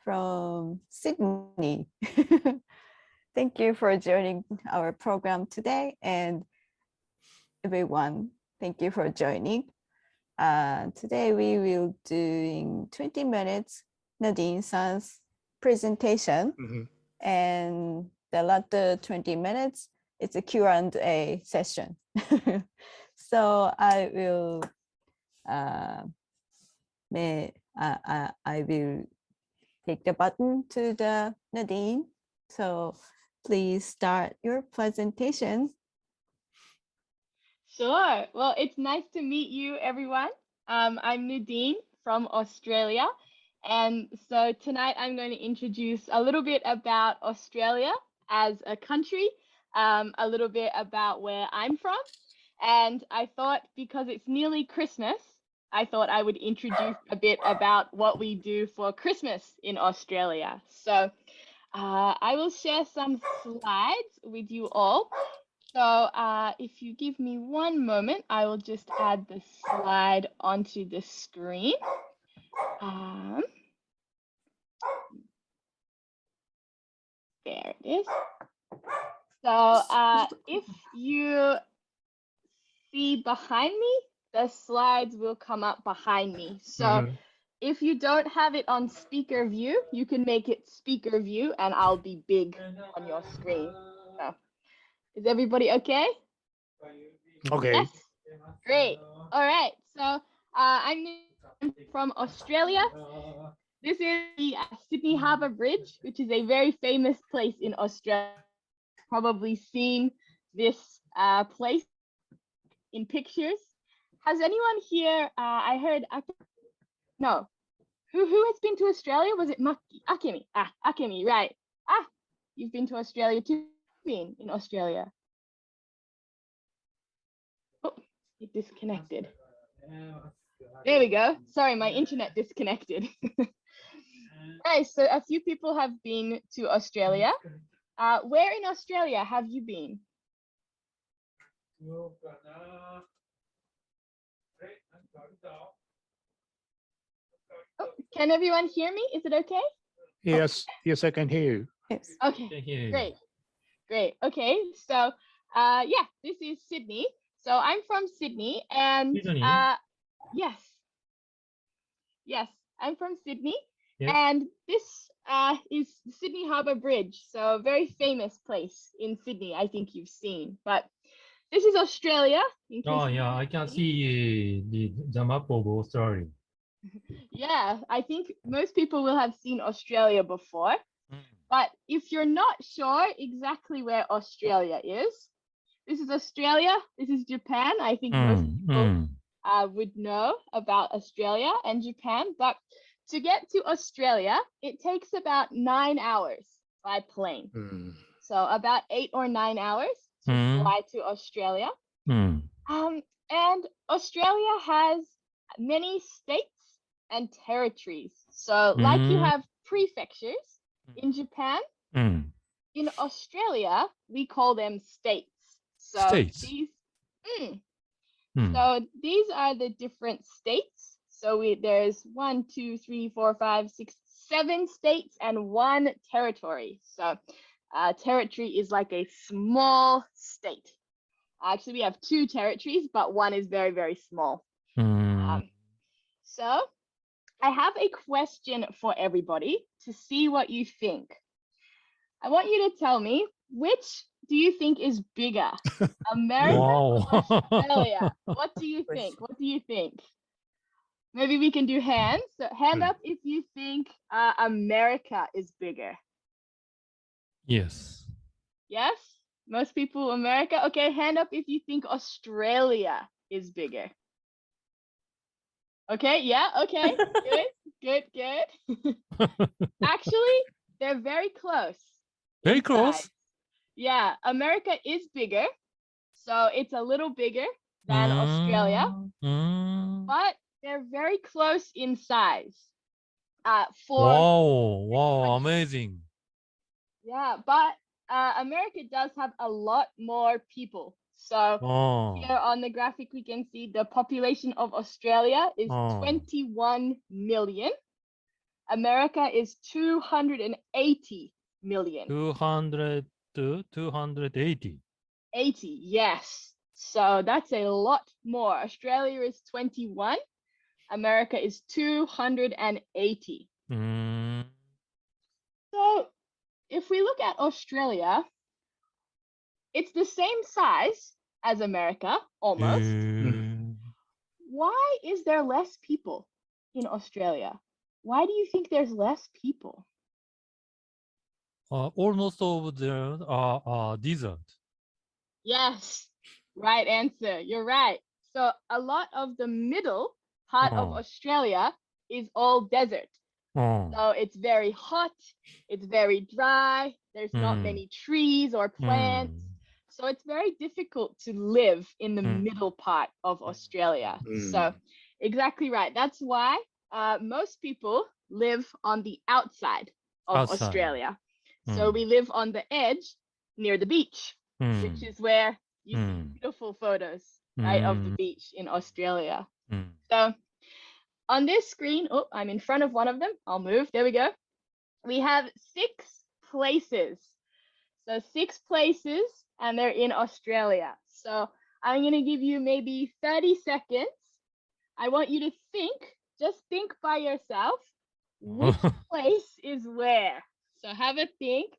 from Sydney. Thank you for joining our program today, and everyone, thank you for joining. Today we will doing 20 minutes Nadine-san's presentation, and the latter 20 minutes it's a Q&A session. So I will I will take the button to the Nadine. So please start your presentation. Sure. Well, it's nice to meet you, everyone. I'm Nadine from Australia. And so tonight I'm going to introduce a little bit about Australia as a country, a little bit about where I'm from. And I thought because it's nearly Christmas, I thought I would introduce a bit about what we do for Christmas in Australia. So I will share some slides with you all. So if you give me one moment, I will just add the slide onto the screen. There it is. So if you see behind me, the slides will come up behind me. So if you don't have it on speaker view, you can make it speaker view and I'll be big on your screen. So, is everybody okay? Okay. Yes. Great. All right. So I'm from Australia. This is the Sydney Harbour Bridge, which is a very famous place in Australia. Probably seen this place in pictures. Has anyone here? I heard. No. Who has been to Australia? Was it Akemi? Akemi, right? You've been to Australia too. Been in Australia. Oh, it disconnected. There we go. Sorry, my internet disconnected. Right, so a few people have been to Australia. Where in Australia have you been? Oh, can everyone hear me? Is it okay? Yes, yes, I can hear you. Yes. Okay, great. Okay, so yeah, this is Sydney. So I'm from Sydney, and yes, I'm from Sydney, and this is Sydney Harbour Bridge. So a very famous place in Sydney. I think you've seen, but this is Australia. Oh yeah, I can see the map of Australia. Yeah, I think most people will have seen Australia before. But if you're not sure exactly where Australia is, this is Australia, this is Japan. I think most people would know about Australia and Japan. But to get to Australia, it takes about 9 hours by plane. So about 8 or 9 hours to fly to Australia. And Australia has many states and territories. So like you have prefectures in Japan, in Australia, we call them states. So States. So these are the different states. So there's 1, 2, 3, 4, 5, 6, 7 states and 1 territory. So territory is like a small state. Actually, we have 2 territories, but 1 is very, very small. So I have a question for everybody to see what you think. I want you to tell me, which do you think is bigger, America or Australia? What do you think? What do you think? Maybe we can do hands. So hand up if you think America is bigger. Yes. Yes? Most people, America. Okay, hand up if you think Australia is bigger. Okay, yeah, okay, good. Actually, they're very close. Very close? Yeah, America is bigger. So it's a little bigger than Australia. But they're very close in size. Wow, amazing. Yeah, but America does have a lot more people. So here on the graphic, we can see the population of Australia is 21 million. America is 280 million. 200 to 280. 80, yes. So that's a lot more. Australia is 21. America is 280. So if we look at Australia, it's the same size as America, almost. Why is there less people in Australia? Why do you think there's less people? Almost all of them are desert. Yes, right answer. You're right. So a lot of the middle part of Australia is all desert. So it's very hot, it's very dry, there's not many trees or plants. So it's very difficult to live in the middle part of Australia. So exactly right. That's why most people live on the outside of Australia. So we live on the edge near the beach, which is where you see beautiful photos, right, of the beach in Australia. So on this screen, oh, I'm in front of one of them. I'll move. There we go. We have 6 places. So 6 places, and they're in Australia. So I'm going to give you maybe 30 seconds. I want you to think, just think by yourself, which place is where. So have a think.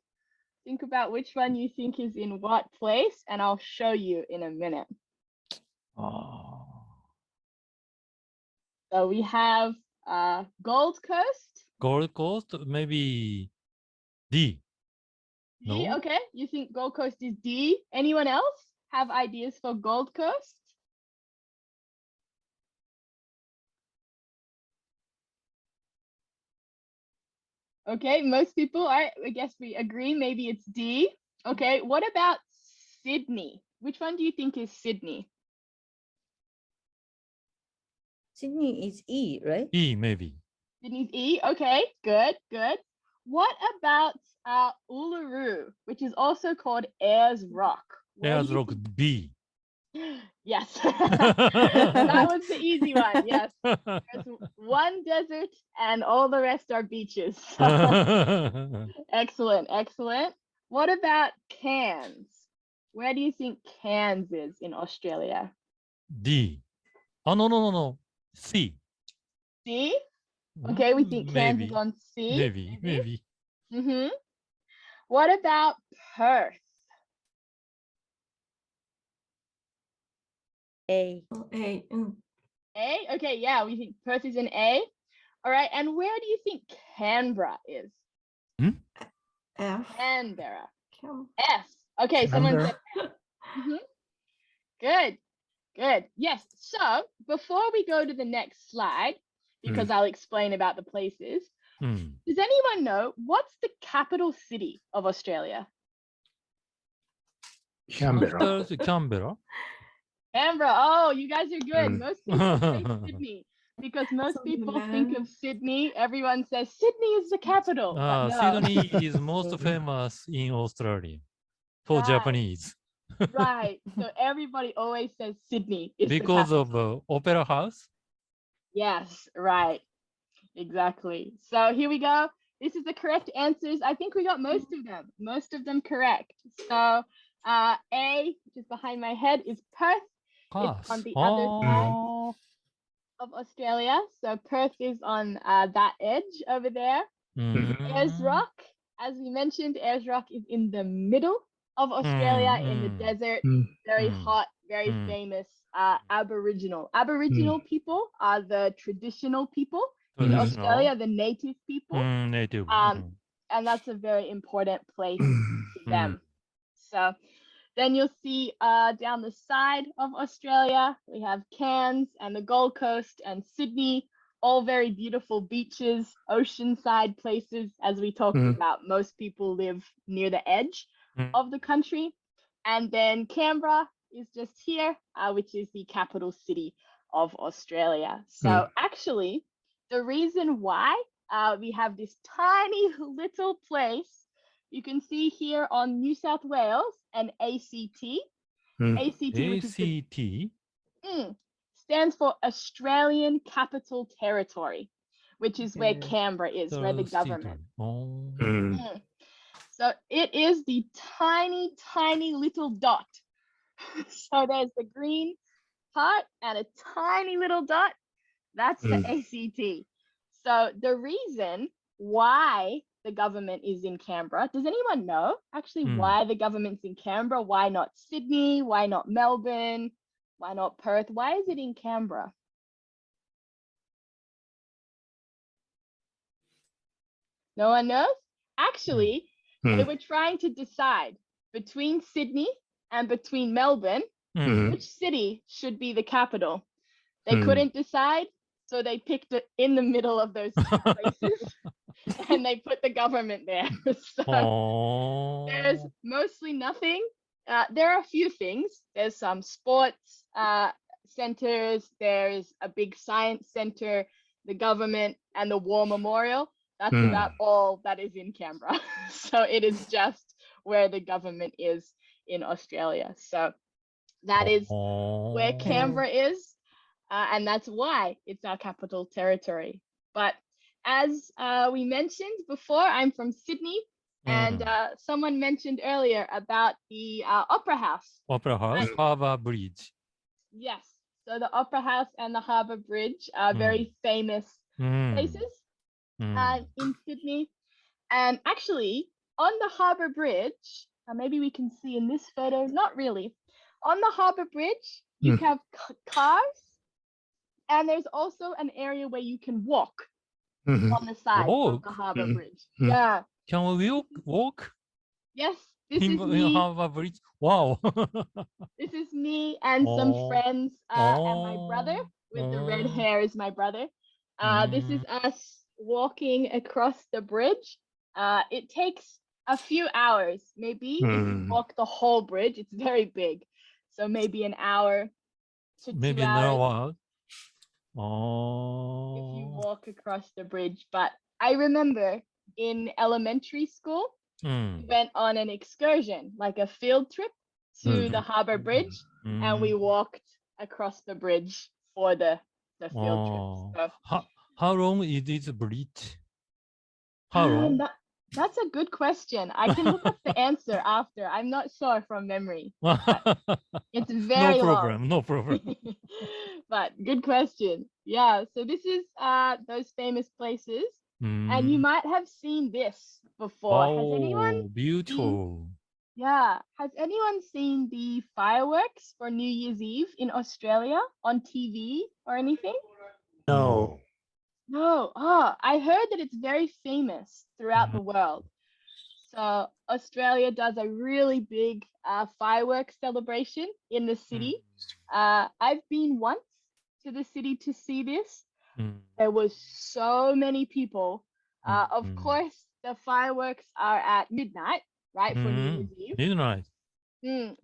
Think about which one you think is in what place, and I'll show you in a minute. So we have Gold Coast. Gold Coast, maybe D. D, No? okay. You think Gold Coast is D. Anyone else have ideas for Gold Coast? Okay, most people, I guess we agree, maybe it's D. Okay, what about Sydney? Which one do you think is Sydney? Sydney is E, right? E, maybe. Sydney's E, okay, good, good. What about Uluru, which is also called Ayers Rock? Where Ayers do you Rock, think- B. Yes, that was the easy one, yes. There's one desert and all the rest are beaches. Excellent, excellent. What about Cairns? Where do you think Cairns is in Australia? D. Oh, no. C. C? Okay, we think Cairns is Maybe. on C. Maybe. Mm-hmm. What about Perth? A. A. A? Okay, yeah, we think Perth is in A. All right, and where do you think Canberra is? F. Canberra. Cam- F. Okay, someone Canberra. said Good, good. Yes, so before we go to the next slide, because I'll explain about the places, does anyone know what's the capital city of Australia? Canberra. Canberra. Canberra. Oh, you guys are good. Mm. Most people say Sydney because most Something people like think that. of Sydney. Everyone says Sydney is the capital. But no. Sydney is most famous in Australia for Right. Japanese Right. So everybody always says Sydney is the because capital. of Opera House. Yes, right. Exactly. So here we go. This is the correct answers. I think we got most of them correct. So A, which is behind my head, is Perth. It's on the other side of Australia. So Perth is on that edge over there. Ayers Rock, as we mentioned, Ayers Rock is in the middle of Australia in the desert. Very hot, very famous Aboriginal. Aboriginal people are the traditional people in Australia, the native people. Native. And that's a very important place to them. So then you'll see down the side of Australia, we have Cairns and the Gold Coast and Sydney, all very beautiful beaches, oceanside places. As we talked about, most people live near the edge of the country. And then Canberra is just here, which is the capital city of Australia. So actually, the reason why we have this tiny little place, you can see here on New South Wales and ACT. ACT, which is the, stands for Australian Capital Territory, which is where Okay. Canberra is, where the government. Oh. Mm. So it is the tiny, tiny little dot. So there's the green part and a tiny little dot. That's the ACT. So the reason why the government is in Canberra, does anyone know actually why the government's in Canberra? Why not Sydney? Why not Melbourne? Why not Perth? Why is it in Canberra? No one knows? Actually, they were trying to decide between Sydney and between Melbourne, which city should be the capital. They couldn't decide, so they picked it in the middle of those two places and they put the government there. So there's mostly nothing. There are a few things. There's some sports centers, there's a big science center, the government, and the War Memorial. That's about all that is in Canberra. So it is just where the government is in Australia. So that is where Canberra is. And that's why it's our capital territory. But as we mentioned before, I'm from Sydney. And someone mentioned earlier about the Opera House. Opera House, Harbour Bridge. Yes. So the Opera House and the Harbour Bridge are very famous places in Sydney. And actually, on the Harbour Bridge, maybe we can see in this photo, not really. On the Harbour Bridge, you have cars, and there's also an area where you can walk on the side of the Harbour Bridge. Yeah. Can we walk? Yes, this in is me. Harbour Bridge. Wow. This is me and some friends and my brother with the red hair is my brother. This is us walking across the bridge. It takes a few hours, maybe if you walk the whole bridge. It's very big, so maybe an hour to Maybe 2 an hours hour. if you walk across the bridge. But I remember in elementary school, we went on an excursion, like a field trip to the Harbour Bridge, and we walked across the bridge for the field trip. So, How long is this bridge? How long? That's a good question. I can look up the answer after. I'm not sure from memory. It's very No problem. long. No problem. But good question. Yeah. So this is those famous places, and you might have seen this before. Has anyone? Beautiful. Yeah. Has anyone seen the fireworks for New Year's Eve in Australia on TV or anything? No. No. Oh, I heard that it's very famous throughout the world. So Australia does a really big fireworks celebration in the city. I've been once to the city to see this. There was so many people. Of course, the fireworks are at midnight, right, for New Year's Eve. Midnight.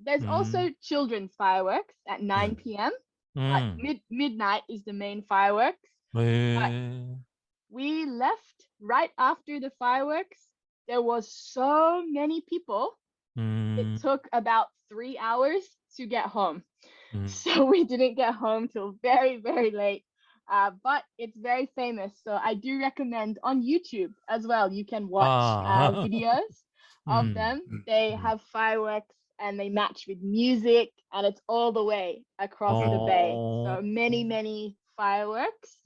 There's also children's fireworks at 9 p.m. But midnight is the main fireworks. We left right after the fireworks. There was so many people. It took about 3 hours to get home. So we didn't get home till very, very late. But it's very famous. So I do recommend on YouTube as well. You can watch videos of them. They have fireworks and they match with music, and it's all the way across the bay. So many, many fireworks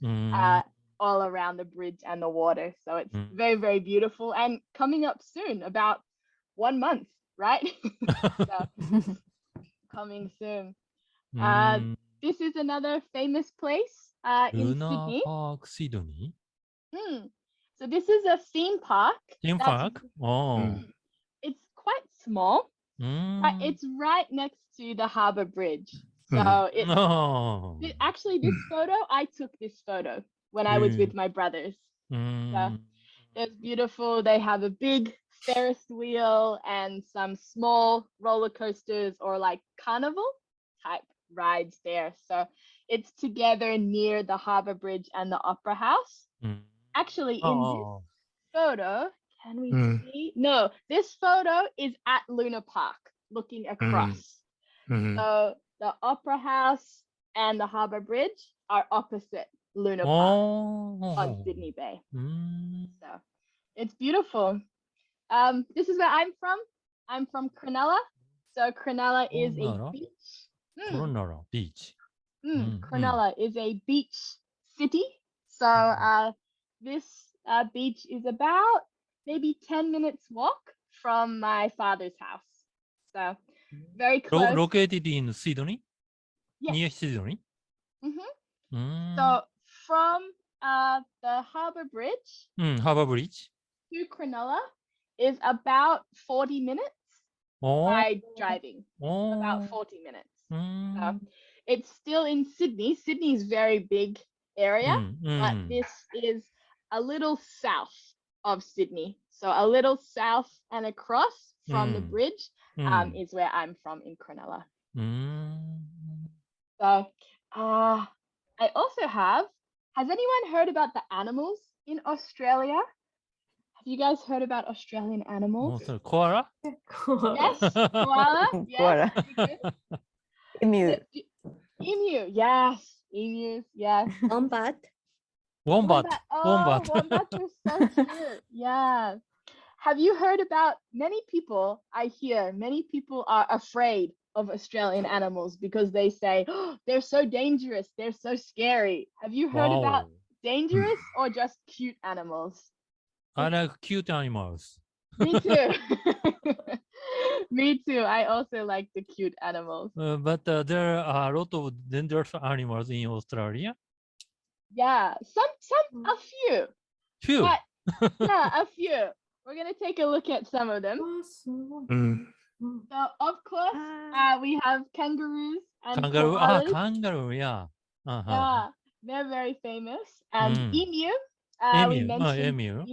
all around the bridge and the water. So it's very, very beautiful and coming up soon, about 1 month, right? So coming soon. This is another famous place in Sydney. Park, Sydney. So this is a theme park. Theme park? It's quite small. It's right next to the Harbour Bridge. So it's actually this photo, I took this photo when I was with my brothers. So it's beautiful. They have a big Ferris wheel and some small roller coasters or like carnival type rides there. So it's together near the Harbour Bridge and the Opera House. Actually, in this photo, can we see? No, this photo is at Luna Park looking across. So the Opera House and the Harbour Bridge are opposite Luna Park on Oh. Sydney Bay. Mm. So it's beautiful. This is where I'm from. I'm from Cronulla. So Cronulla is a Cronulla? beach. Cronulla beach. Cronulla is a beach city. So this beach is about maybe 10 minutes walk from my father's house. So very close. Located in Sydney? Yes. Near Sydney? So from the Harbour Bridge Harbour Bridge? to Cronulla is about 40 minutes by driving. About 40 minutes. So it's still in Sydney. Sydney is very big area, but this is a little south of Sydney. So a little south and across from the bridge is where I'm from in Cronulla. So I also has anyone heard about the animals in Australia? Have you guys heard about Australian animals? Koala? Yes, koala. Yes, Koala. very good. Emu. Emu, yes. Emus, yes. Wombat. Wombat. Oh, wombats are so cute. Yeah. Have you heard about many people are afraid of Australian animals because they say, oh, they're so dangerous, they're so scary. Have you heard about dangerous or just cute animals? I like cute animals. Me too. Me too. I also like the cute animals. But there are a lot of dangerous animals in Australia. Yeah, a few. Few. But yeah, a few. We're gonna take a look at some of them. So of course, we have kangaroos and koalas. Kangaroo, yeah. Yeah, they're very famous. And emu. We mentioned emu.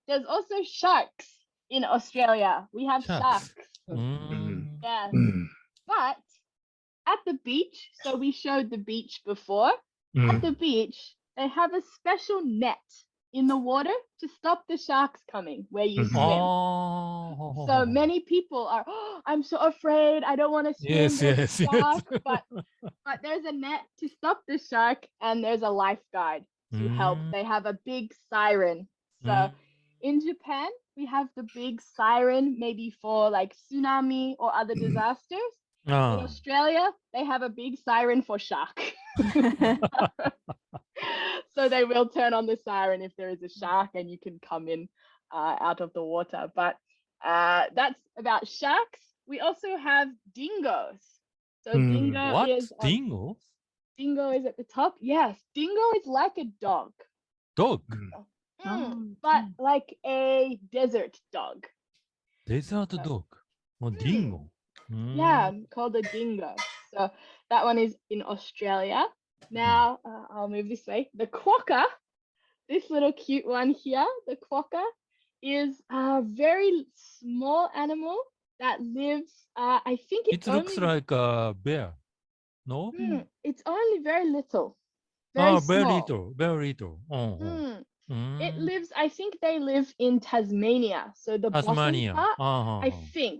There's also sharks in Australia. We have sharks. Yeah. But at the beach, so we showed the beach before. At the beach, they have a special net in the water to stop the sharks coming where you swim. So many people are, oh, I'm so afraid. I don't want to swim. There's a shark. But there's a net to stop the shark, and there's a lifeguard to help. They have a big siren. So in Japan, we have the big siren maybe for like tsunami or other disasters. In Australia, they have a big siren for shark. So they will turn on the siren if there is a shark and you can come in out of the water. But that's about sharks. We also have dingoes. So dingo is dingo? Dingo is at the top. Yes, dingo is like a dog. Dog? But like a desert dog. Desert dog? Or dingo? Yeah, called a dingo. So that one is in Australia. Now I'll move this way. The quokka, this little cute one here, the quokka is a very small animal that lives, I think it looks like a bear. No? It's only very little. Very small. Very little. It lives, I think they live in Tasmania. So the Tasmania. bottom part,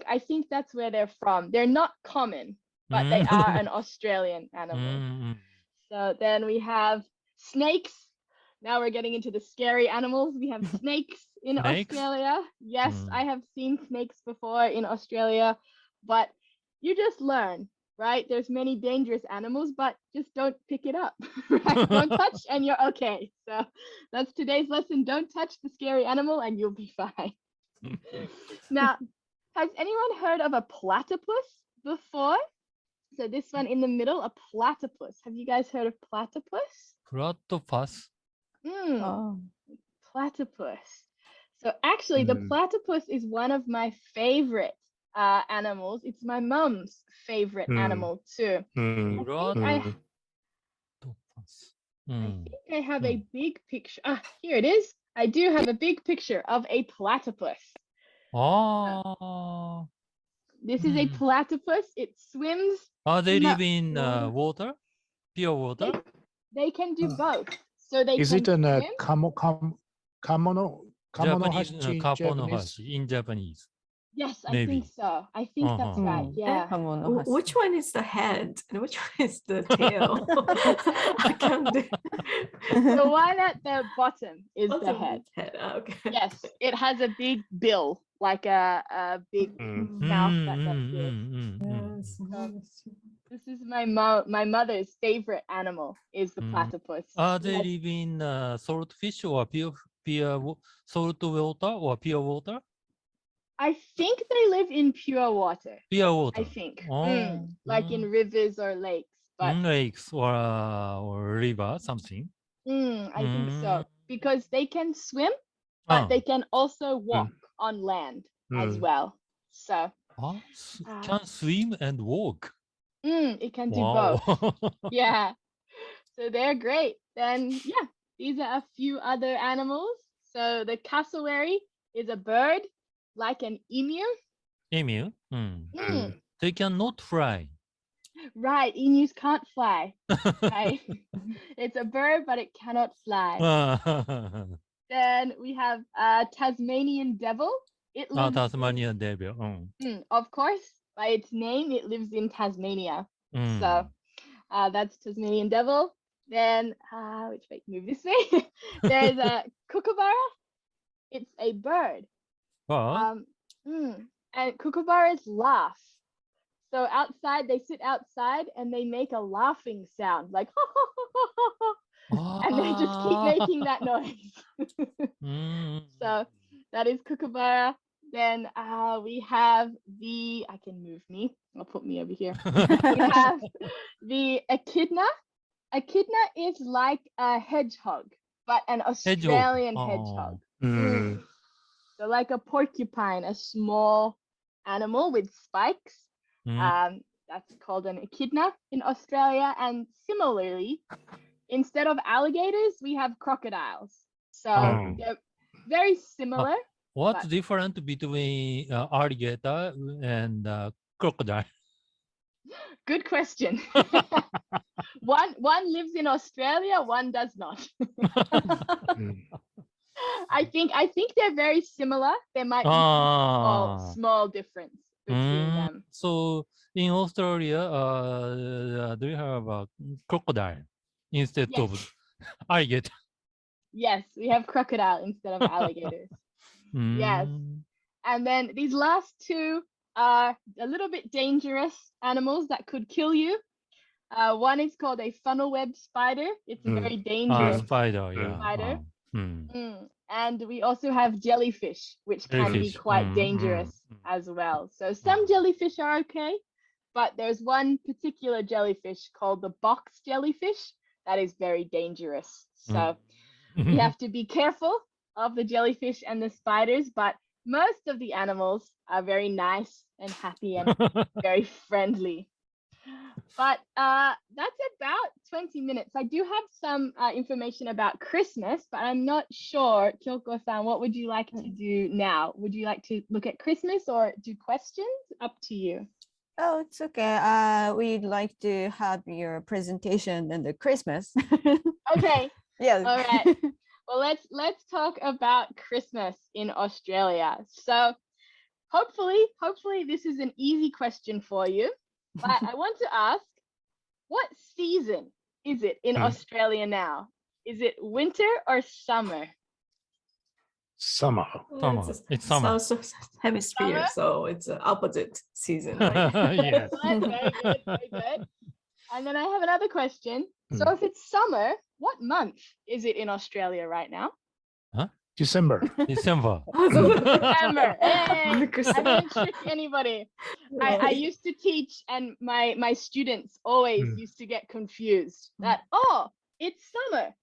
I think that's where they're from. They're not common, but they are an Australian animal. So then we have snakes. Now we're getting into the scary animals. We have snakes in Australia. Yes, I have seen snakes before in Australia, but you just learn, right? There's many dangerous animals, but just don't pick it up, right? Don't touch and you're okay. So that's today's lesson. Don't touch the scary animal and you'll be fine. Now, has anyone heard of a platypus before? So this one in the middle, a platypus. Have you guys heard of platypus? Platypus? Platypus. So actually, the platypus is one of my favorite animals. It's my mom's favorite animal too. I think I have a big picture. Here it is. I do have a big picture of a platypus. This is a platypus. It swims. They live in water? Pure water? They can do both. So they Is can it an swim. kamonohashi Japanese? In Japanese. Yes, I Maybe. think so. I think that's Uh-huh. right. Yeah. Which one is the head and which one is the tail? I can't do. The one at the bottom is the Bottom head. is head. Ah, okay. Yes, it has a big bill, like a big mouth that does this. Yes. This is my mother's favorite animal is the platypus. Are they Yes. live in salt fish or salt water or pure water? I think they live in pure water. Pure water. I think, Oh, like in rivers or lakes. But lakes or river, something. I think so because they can swim, but they can also walk on land as well. So can swim and walk. it can do Wow. both. Yeah. So they're great. Then yeah, these are a few other animals. So the cassowary is a bird like an emu. Emu. They cannot fly. Right, emus can't fly. Right. It's a bird, but it cannot fly. Then we have Tasmanian devil. It lives Tasmanian devil. of course, by its name, it lives in Tasmania. So that's Tasmanian devil. Then which way? Move this way. There's a kookaburra. It's a bird. And kookaburras laugh. So outside, they sit outside and they make a laughing sound, like and they just keep making that noise. So that is kookaburra. Then we have I can move me. I'll put me over here. We have the echidna. Echidna is like a hedgehog, but an Australian hedgehog. So like a porcupine, a small animal with spikes. That's called an echidna in Australia. And similarly, instead of alligators, we have crocodiles. So they're very similar. What's different between alligator and crocodile? Good question. One lives in Australia, one does not. I think they're very similar. There might be a small difference between them. So in Australia, do you have a crocodile instead of alligator? Yes, we have crocodile instead of alligators. Yes. And then these last two are a little bit dangerous animals that could kill you. One is called a funnel web spider. It's a very dangerous spider. And we also have jellyfish, which can be quite dangerous as well. So some jellyfish are okay, but there's one particular jellyfish called the box jellyfish that is very dangerous. So we have to be careful of the jellyfish and the spiders, but most of the animals are very nice and happy and very friendly. But that's about 20 minutes. I do have some information about Christmas, but I'm not sure, Kyoko-san, what would you like to do now? Would you like to look at Christmas or do questions? Up to you. Oh, it's okay. We'd like to have your presentation and the Christmas. Okay. Yes. All right. Well, let's talk about Christmas in Australia. So hopefully this is an easy question for you. But I want to ask, what season is it in Australia now? Is it winter or summer? Summer. It's summer. South Hemisphere, so it's an opposite season. Yes. Very good, very good. And then I have another question. So if it's summer, what month is it in Australia right now? December. December. December. Hey, I didn't trick anybody. I used to teach, and my students always used to get confused that, it's summer.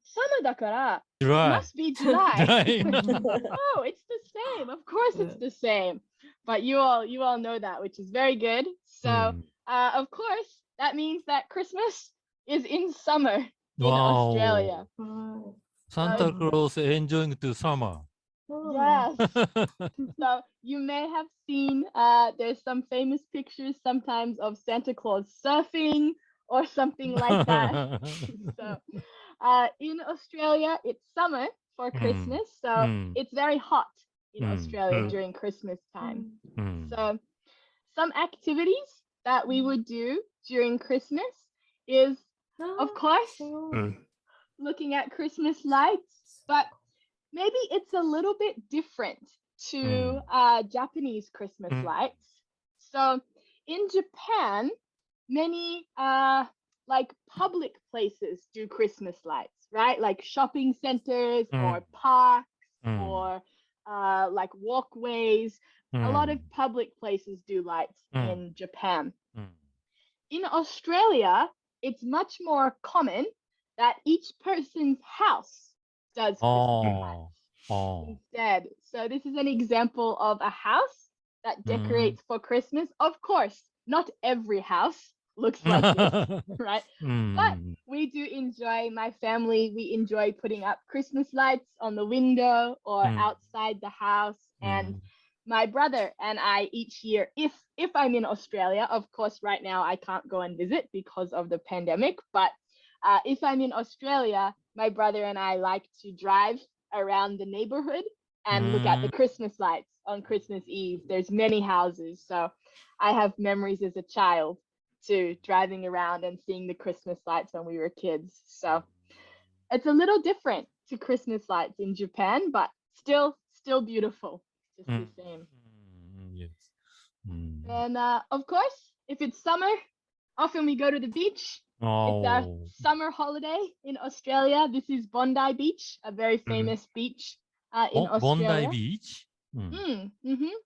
Summer dakara. July. Must be July. Oh, it's the same. Of course it's the same. But you all know that, which is very good. So of course that means that Christmas is in summer in Australia. Santa Claus enjoying to summer. Yes. So you may have seen there's some famous pictures sometimes of Santa Claus surfing or something like that. So in Australia, it's summer for Christmas, so it's very hot. in Australia mm. during Christmas time. Mm. So some activities that we would do during Christmas is, of course, looking at Christmas lights, but maybe it's a little bit different to Japanese Christmas lights. So in Japan, many like public places do Christmas lights, right? Like shopping centers or parks or like walkways. A lot of public places do lights in Japan. In Australia, it's much more common that each person's house does Christmas lights instead. So this is an example of a house that decorates for Christmas. Of course, not every house looks like this, right? But we do enjoy, my family, we enjoy putting up Christmas lights on the window or outside the house. And my brother and I each year, if I'm in Australia, of course, right now I can't go and visit because of the pandemic, but if I'm in Australia, my brother and I like to drive around the neighborhood and look at the Christmas lights on Christmas Eve. There's many houses, so I have memories as a child to driving around and seeing the Christmas lights when we were kids. So it's a little different to Christmas lights in Japan, but still beautiful, just the same. Yes. And of course, if it's summer, often we go to the beach. It's our summer holiday in Australia. This is Bondi Beach, a very famous beach in Australia. Bondi Beach?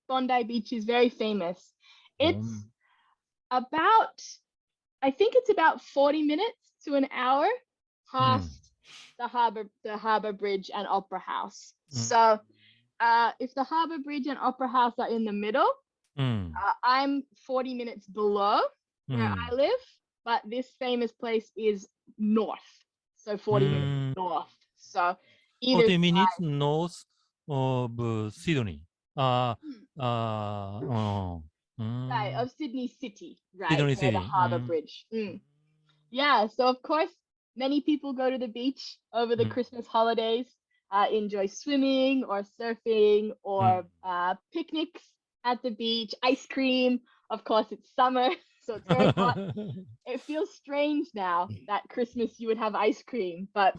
Bondi Beach is very famous. It's about, I think it's about 40 minutes to an hour past the Harbour Bridge and Opera House. So if the Harbour Bridge and Opera House are in the middle, I'm 40 minutes below where I live, but this famous place is north. So 40 minutes north. So either 40 minutes side. north of Sydney. Right, of Sydney City, right, Sydney near City. the Harbour Bridge. Yeah, so of course, many people go to the beach over the Christmas holidays, enjoy swimming or surfing or picnics at the beach, ice cream. Of course, it's summer, so it's very hot. It feels strange now that Christmas you would have ice cream, but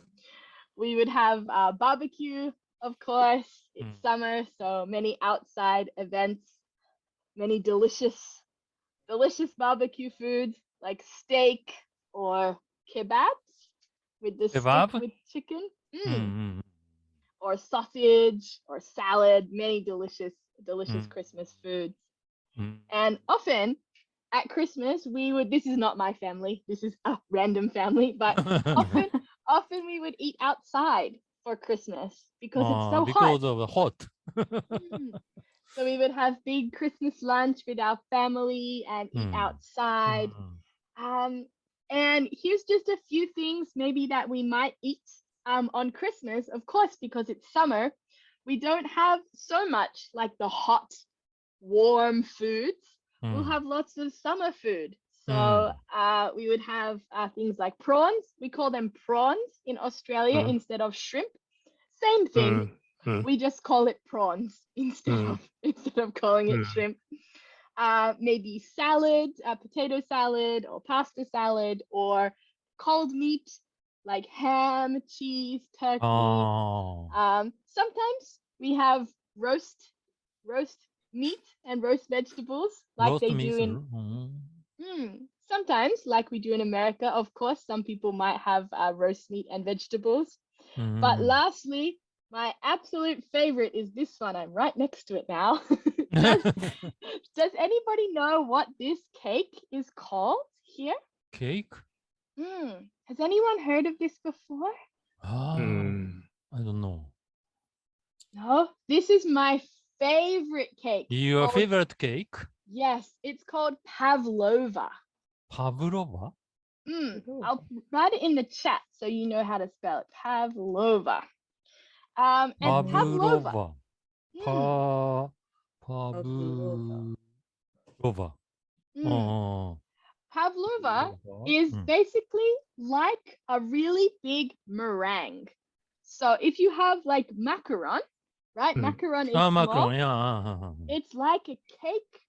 we would have barbecue, of course. It's summer, so many outside events, many delicious barbecue foods like steak or kebabs with the stick with chicken, or sausage or salad, many delicious Christmas foods. And often at Christmas, this is not my family, this is a random family, but often we would eat outside for Christmas because it's so hot. Because of the hot. So we would have big Christmas lunch with our family and eat outside. And here's just a few things maybe that we might eat on Christmas. Of course, because it's summer, we don't have so much like the hot, warm foods. We'll have lots of summer food. So we would have things like prawns. We call them prawns in Australia instead of shrimp. Same thing. We just call it prawns instead of calling it shrimp. Maybe salad, potato salad or pasta salad, or cold meat like ham, cheese, turkey. Sometimes we have roast meat and roast vegetables like they do in sometimes like we do in America. Of course, some people might have roast meat and vegetables. But lastly, my absolute favorite is this one. I'm right next to it now. Does anybody know what this cake is called here? Cake? Has anyone heard of this before? I don't know. No, this is my favorite cake. Your favorite cake? Yes, it's called pavlova. Pavlova? I'll write it in the chat so you know how to spell it. Pavlova. And pavlova. Pavlova. Pavlova is basically like a really big meringue. So if you have like macaron, right? Mm. Macaron is small. Macaron, yeah. It's like a cake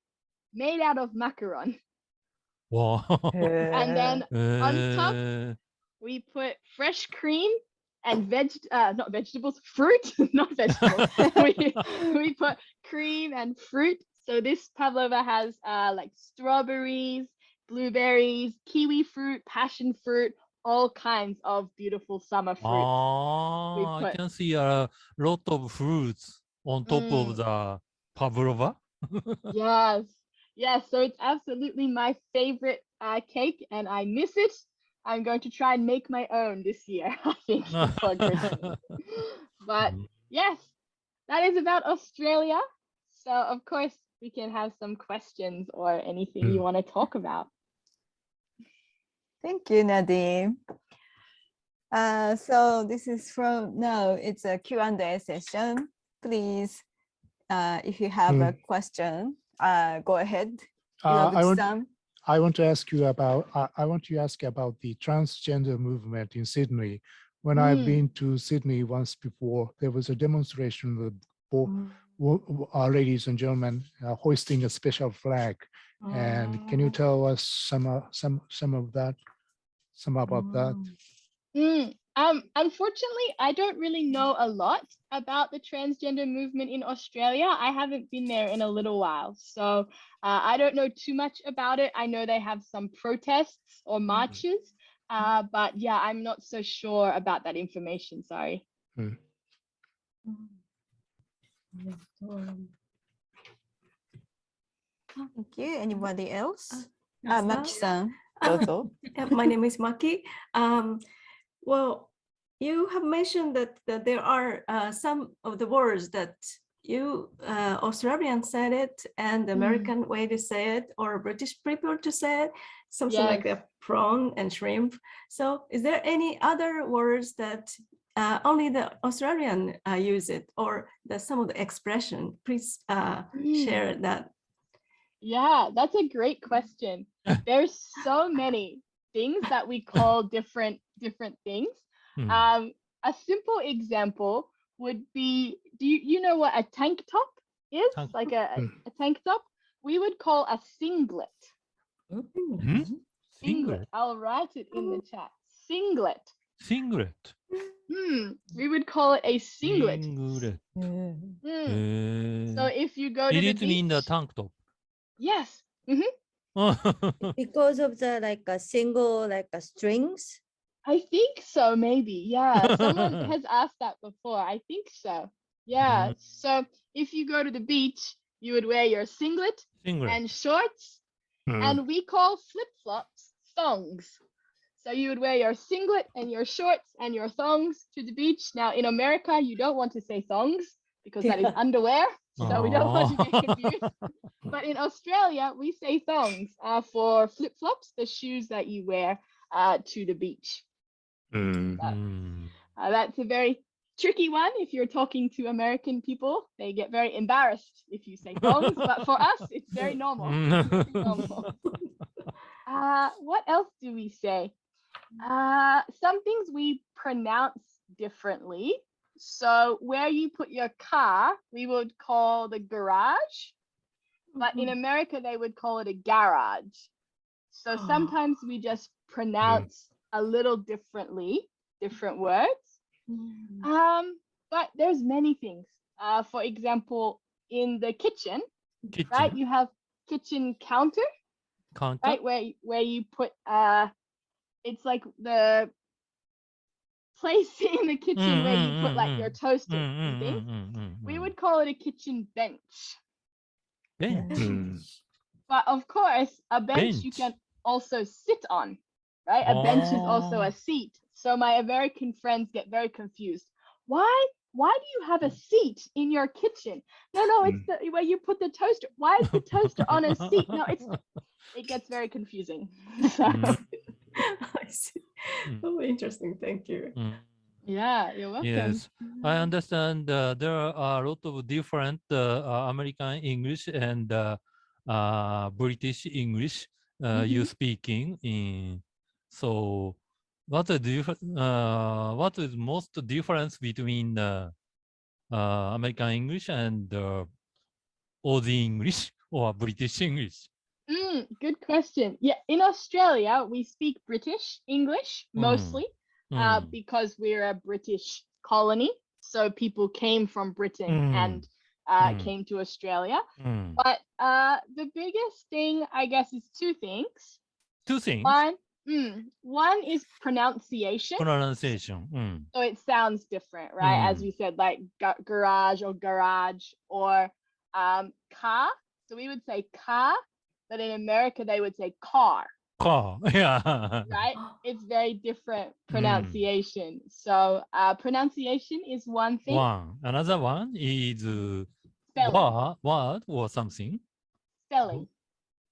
made out of macaron. Wow. And then on top, Uh, we put fresh cream and not vegetables, fruit, not vegetables. we put cream and fruit. So this pavlova has like strawberries, blueberries, kiwi fruit, passion fruit, all kinds of beautiful summer fruits. I put- can see a lot of fruits on top of the pavlova. Yes, yes. So it's absolutely my favorite cake, and I miss it. I'm going to try and make my own this year, I think, for Christmas. But yes, that is about Australia. So of course we can have some questions or anything you want to talk about. Thank you, Nadine. So this is from now. It's a Q&A session. Please, if you have a question, go ahead. I want to ask you about. I want to ask about the transgender movement in Sydney. When I've been to Sydney once before, there was a demonstration with both ladies and gentlemen hoisting a special flag. And can you tell us some of that, some about that? Unfortunately, I don't really know a lot about the transgender movement in Australia. I haven't been there in a little while, so I don't know too much about it. I know they have some protests or marches, but yeah, I'm not so sure about that information. Sorry. Thank you. Anybody else? Yes, Maki-san. My name is Maki. Well, you have mentioned that there are some of the words that you Australian said it and the American way to say it, or British people to say it, something like a prawn and shrimp. So is there any other words that only the Australian use it, or some of the expression? Please share that. Yeah, that's a great question. There's so many things that we call different things. A simple example would be, do you know what a tank top is? Like a tank top? We would call a singlet. Singlet. I'll write it in the chat. Singlet. Singlet. We would call it a singlet. Singlet. So if you go to the Did it mean the beach, tank top? yes. Because of the single strings. I think so, maybe. Yeah, someone has asked that before. I think so. Yeah. So if you go to the beach, you would wear your singlet and shorts, and we call flip-flops thongs. So you would wear your singlet and your shorts and your thongs to the beach. Now in America, you don't want to say thongs because that is underwear. So we don't want to get confused. But in Australia, we say thongs for flip-flops, the shoes that you wear to the beach. That's a very tricky one. If you're talking to American people, they get very embarrassed if you say thongs, but for us, it's very normal. What else do we say? Some things we pronounce differently. So where you put your car, we would call the garage, but in America, they would call it a garage. So sometimes we just pronounce a little differently, different words. But there's many things. For example, in the kitchen, right? You have kitchen counter, right? Where you put it's like the place in the kitchen where you put like your toaster and things. We would call it a kitchen bench. But of course, a bench you can also sit on, right? A bench is also a seat. So my American friends get very confused. Why do you have a seat in your kitchen? No, it's the where you put the toaster. Why is the toaster on a seat? No, it gets very confusing. I see. Oh, interesting. Thank you. Yeah, you're welcome. Yes, I understand there are a lot of different American English and British English you speaking in. So what is most difference between American English and Aussie English or British English? Good question. Yeah, in Australia, we speak British English mostly because we're a British colony. So people came from Britain and came to Australia. But the biggest thing, I guess, is two things. Two things. One is pronunciation. Pronunciation. So it sounds different, right? As we said, like garage or car. So we would say car, but in America they would say car. Car, yeah. Right? It's very different pronunciation. So pronunciation is one thing. Another one is Spelling. word or something. Spelling.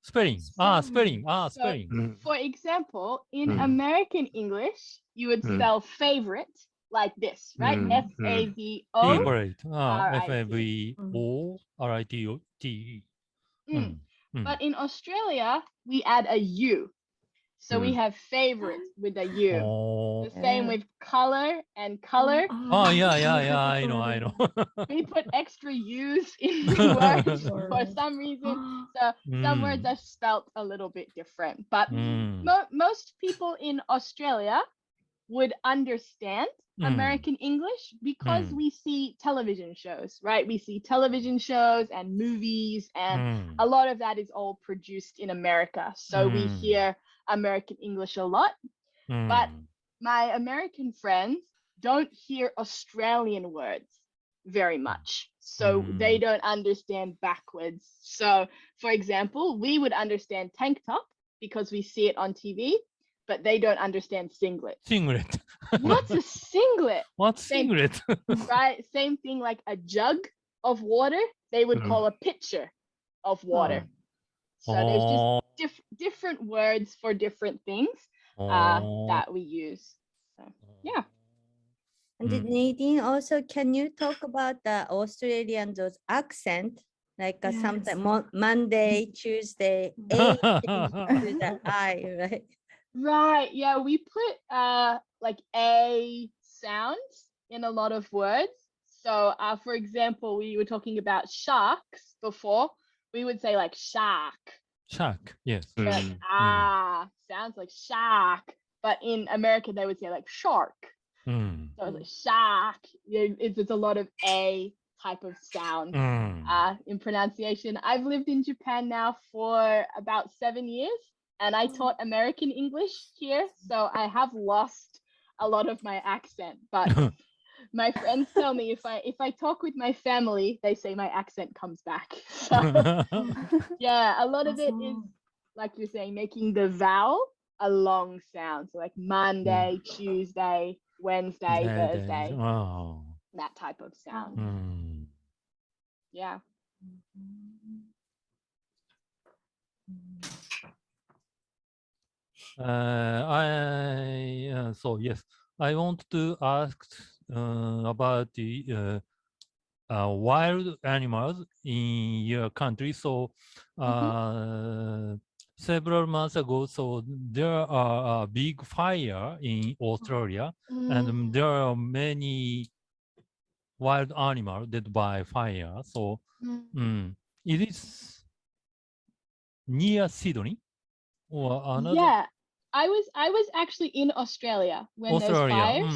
Spelling. Spelling. So, for example, in American English, you would spell favorite like this, right? F-A-V-O. Favorite. F-A-V-O-R-I-T-E. But in Australia, we add a U. So we have favorite with a U. The same with color and color. Oh, yeah, I know. We put extra U's in the words for some reason. So some words are spelt a little bit different. But most people in Australia would understand American English because we see television shows, right? We see television shows and movies, and a lot of that is all produced in America. So we hear American English a lot. But my American friends don't hear Australian words very much. So they don't understand backwards. So, for example, we would understand tank top because we see it on TV, but they don't understand singlet. Singlet. What's a singlet? What's singlet? Right? Same thing like a jug of water, they would call a pitcher of water. So there's just different words for different things that we use. So, yeah. And Nadine, also, can you talk about the Australian those accent? Like sometimes Monday, Tuesday, A to the I, right? Right. Yeah, we put like A sounds in a lot of words. So for example, we were talking about sharks before. We would say like shark. Shark, yes. Like, sounds like shark. But in America, they would say like shark. So it's like shark. It's a lot of A type of sound in pronunciation. I've lived in Japan now for about 7 years, and I taught American English here. So I have lost a lot of my accent, but my friends tell me if I talk with my family, they say my accent comes back. So yeah, a lot of it is, like you're saying, making the vowel a long sound. So like Monday, Tuesday, Wednesday, Thursday, that type of sound. Yeah. So yes, I want to ask about the wild animals in your country. So several months ago, so there are a big fire in Australia, and there are many wild animals dead by fire. So it is near Sydney or another? Yeah, I was actually in Australia when those fires.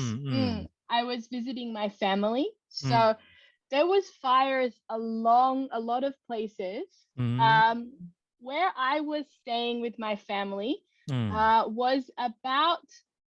I was visiting my family, so there was fires along a lot of places. Where I was staying with my family was about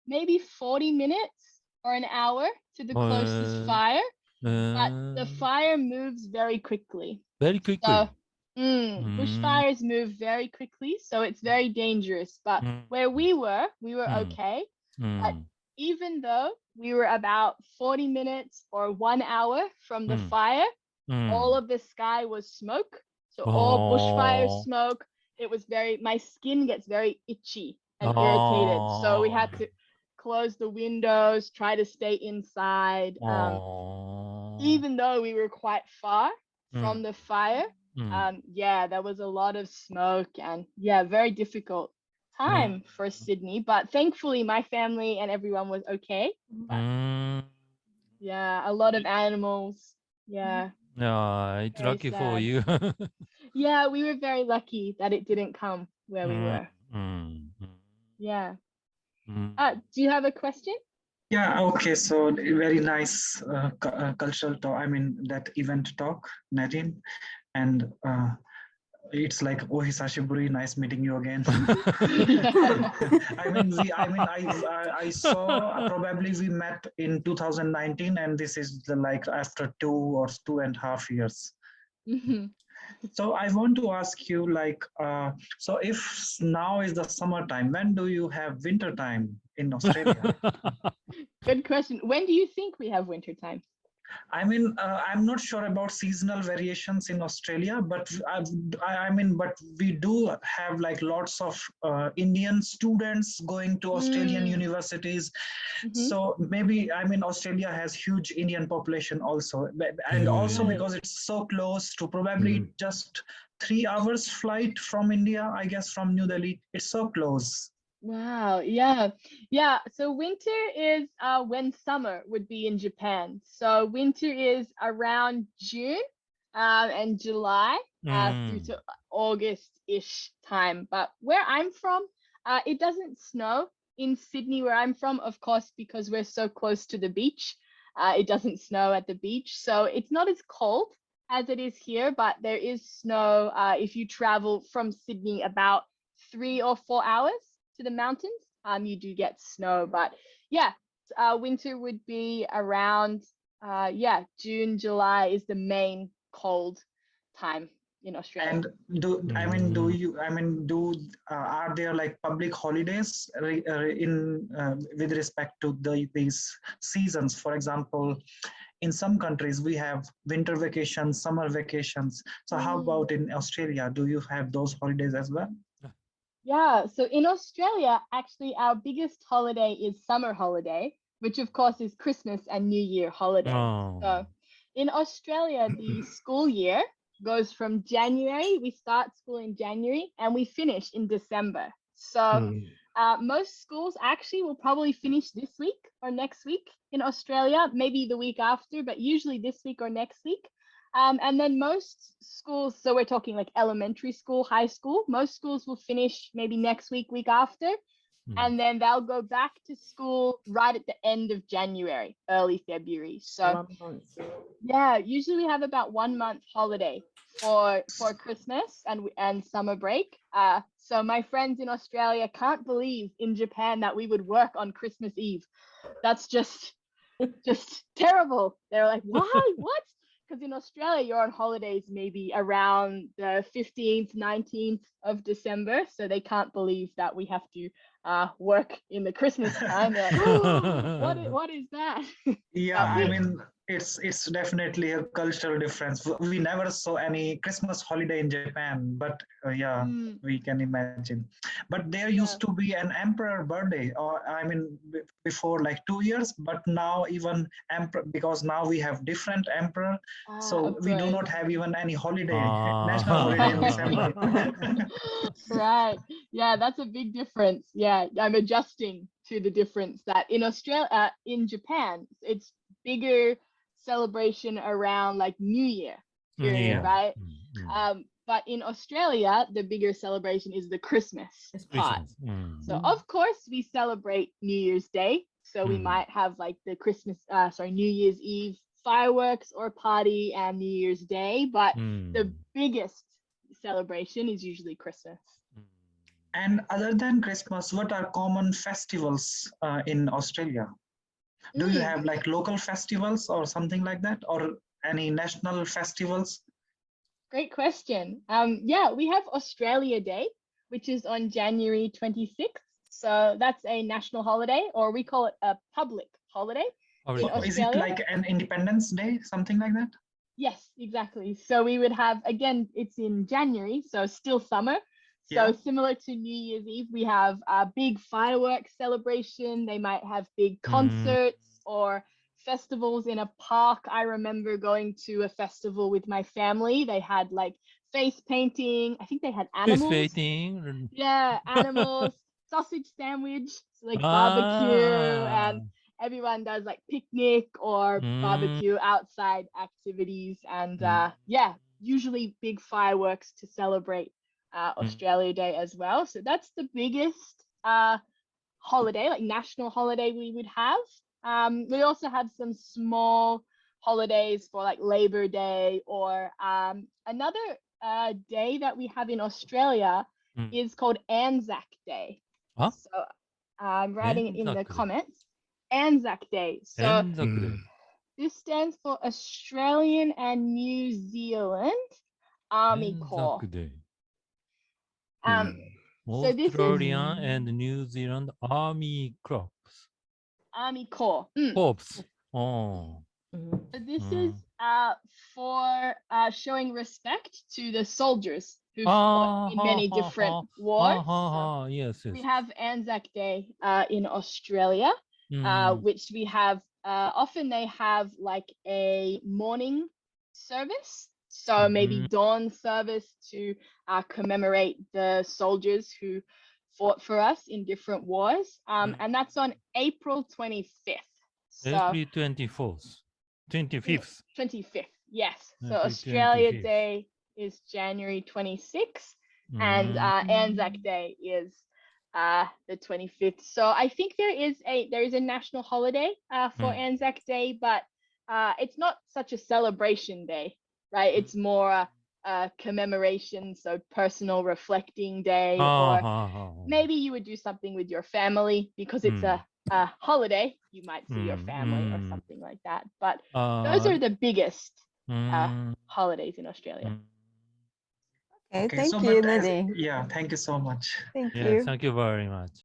maybe 40 minutes or an hour to the closest fire, but the fire moves very quickly. Very quickly. So, bushfires move very quickly, so it's very dangerous. But where we were okay. But even though we were about 40 minutes or 1 hour from the fire, all of the sky was smoke. So all bushfire smoke. It was my skin gets very itchy and irritated. So we had to close the windows, try to stay inside. Even though we were quite far from the fire, yeah, there was a lot of smoke and very difficult time for Sydney. But thankfully, my family and everyone was okay. But, yeah, a lot of animals Yeah. It's Very lucky for sad. you. Yeah, we were very lucky that it didn't come where we were. Yeah. Do you have a question? Yeah, okay. So very nice cultural talk. I mean, that event talk, Nadine. And it's like, oh, Hisashiburi, nice meeting you again. I saw probably we met in 2019, and this is the like after 2.5 years. So I want to ask you, like, so if now is the summertime, when do you have winter time in Australia? Good question. When do you think we have winter time? I mean, I'm not sure about seasonal variations in Australia, but but we do have like lots of Indian students going to Australian universities. So maybe, I mean, Australia has huge Indian population also, and also because it's so close to probably just 3 hours flight from India, I guess, from New Delhi. It's so close. Wow, yeah. Yeah, so winter is when summer would be in Japan. So winter is around June and July through to August-ish time. But where I'm from, it doesn't snow. In Sydney, where I'm from, of course, because we're so close to the beach, it doesn't snow at the beach. So it's not as cold as it is here, but there is snow if you travel from Sydney about 3 or 4 hours to the mountains, you do get snow. But yeah, winter would be around June, July is the main cold time in Australia. And are there like public holidays in with respect to these seasons? For example, in some countries we have winter vacations, summer vacations. So how about in Australia? Do you have those holidays as well? Yeah, so in Australia, actually, our biggest holiday is summer holiday, which of course is Christmas and New Year holiday. So in Australia, the school year goes from January. We start school in January and we finish in December. So most schools actually will probably finish this week or next week in Australia, maybe the week after, but usually this week or next week. And then most schools, so we're talking like elementary school, high school, most schools will finish maybe next week, week after, and then they'll go back to school right at the end of January, early February. So yeah, usually we have about 1 month holiday for Christmas and summer break. So my friends in Australia can't believe in Japan that we would work on Christmas Eve. That's just terrible. They're like, why? What? Because in Australia, you're on holidays maybe around the 15th, 19th of December. So they can't believe that we have to work in the Christmas time. They're like, oh, what is that? Yeah, I mean, it's definitely a cultural difference. We never saw any Christmas holiday in Japan, but we can imagine. But there used to be an emperor birthday, or I mean, before like 2 years, but now even emperor, because now we have different emperor, so we do not have even any holiday, national holiday in December. Right. Yeah, that's a big difference. Yeah, I'm adjusting to the difference that in Australia, in Japan, it's bigger celebration around like New Year period, right? But in Australia, the bigger celebration is the Christmas part. So of course we celebrate New Year's Day. So we might have like the New Year's Eve fireworks or party and New Year's Day, but the biggest celebration is usually Christmas. And other than Christmas, what are common festivals in Australia? Do you have like local festivals or something like that, or any national festivals? Great question. Yeah, we have Australia Day, which is on January 26th. So that's a national holiday, or we call it a public holiday. Is it like an Independence Day, something like that? Yes, exactly. So we would have, again, it's in January, so still summer. So similar to New Year's Eve, we have a big fireworks celebration. They might have big concerts or festivals in a park. I remember going to a festival with my family. They had like face painting. I think they had animals. Face painting. Yeah, animals, sausage sandwich, like barbecue, and everyone does like picnic or barbecue outside activities, and yeah, usually big fireworks to celebrate Australia Day as well. So that's the biggest holiday, like national holiday we would have. We also have some small holidays for like Labor Day, or another day that we have in Australia is called Anzac Day. Huh? So I'm writing it in the Anzac Day. comments. Anzac Day. So Anzac Day. this stands for Australian and New Zealand Army Corps. Anzac Day. So this is Australian and New Zealand Army Corps. Army Corps. Corps. Oh. So this is for showing respect to the soldiers who fought in many different wars. So Yes, yes. we have Anzac Day in Australia, which we have often they have like a morning service. So maybe dawn service to commemorate the soldiers who fought for us in different wars. And that's on April 25th. So April 24th. 25th. 25th, yes. So April Australia 25th. Day is January 26th, and Anzac Day is the 25th. So I think there is a national holiday for Anzac Day, but it's not such a celebration day, right? It's more a commemoration, so personal reflecting day, or maybe you would do something with your family because it's a holiday. You might see your family or something like that. But those are the biggest holidays in Australia. Okay, thank so you, but Nadine. yeah, thank you so much. Thank Yes, you. thank you very much.